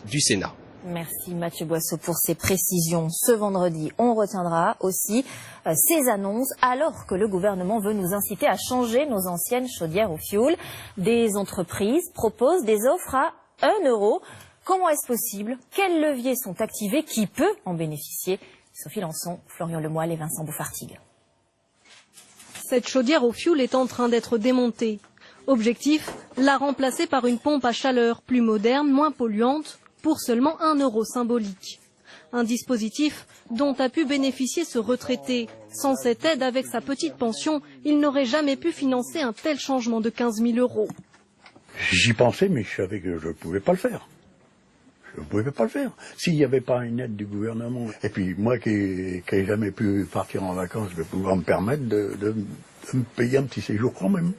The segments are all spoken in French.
du Sénat. Merci Mathieu Boisseau pour ces précisions. Ce vendredi, on retiendra aussi ces annonces alors que le gouvernement veut nous inciter à changer nos anciennes chaudières au fioul. Des entreprises proposent des offres à 1 €. Comment est-ce possible? Quels leviers sont activés? Qui peut en bénéficier? Sophie Lançon, Florian Lemoyle et Vincent Bouffartigue. Cette chaudière au fioul est en train d'être démontée. Objectif, la remplacer par une pompe à chaleur plus moderne, moins polluante, pour seulement 1 € symbolique. Un dispositif dont a pu bénéficier ce retraité. Sans cette aide, avec sa petite pension, il n'aurait jamais pu financer un tel changement de 15 000 €. J'y pensais, mais je savais que je ne pouvais pas le faire. Je ne pouvais pas le faire. S'il n'y avait pas une aide du gouvernement, et puis moi qui n'ai jamais pu partir en vacances, je vais pouvoir me permettre de me payer un petit séjour quand même.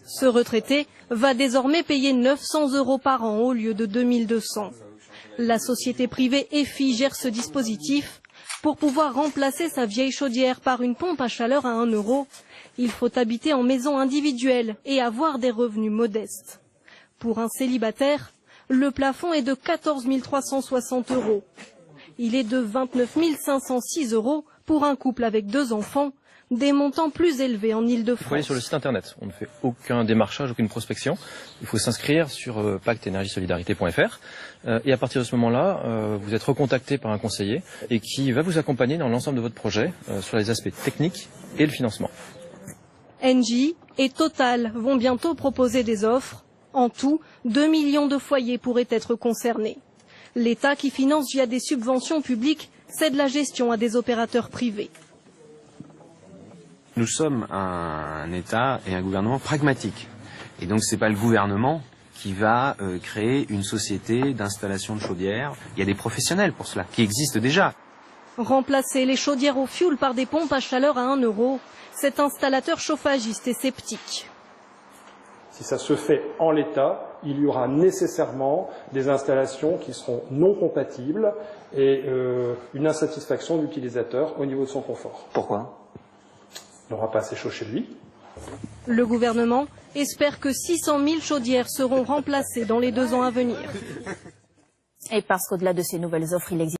Ce retraité va désormais payer 900 € par an au lieu de 2200. La société privée EFI gère ce dispositif. Pour pouvoir remplacer sa vieille chaudière par une pompe à chaleur à 1 €, il faut habiter en maison individuelle et avoir des revenus modestes. Pour un célibataire, le plafond est de 14 360 €. Il est de 29 506 € pour un couple avec 2 enfants, des montants plus élevés en Île-de-France. Il faut aller sur le site internet. On ne fait aucun démarchage, aucune prospection. Il faut s'inscrire sur pacte-énergie-solidarité.fr et à partir de ce moment-là, vous êtes recontacté par un conseiller et qui va vous accompagner dans l'ensemble de votre projet sur les aspects techniques et le financement. Engie et Total vont bientôt proposer des offres. En tout, 2 millions de foyers pourraient être concernés. L'État, qui finance via des subventions publiques, cède la gestion à des opérateurs privés. Nous sommes un État et un gouvernement pragmatique. Et donc ce n'est pas le gouvernement qui va créer une société d'installation de chaudières. Il y a des professionnels pour cela, qui existent déjà. Remplacer les chaudières au fioul par des pompes à chaleur à 1 €, cet installateur chauffagiste est sceptique. Si ça se fait en l'état, il y aura nécessairement des installations qui seront non compatibles et une insatisfaction de l'utilisateur au niveau de son confort. Pourquoi ? Il n'aura pas assez chaud chez lui. Le gouvernement espère que 600 000 chaudières seront remplacées dans les 2 ans à venir. Et parce qu'au-delà de ces nouvelles offres, il existe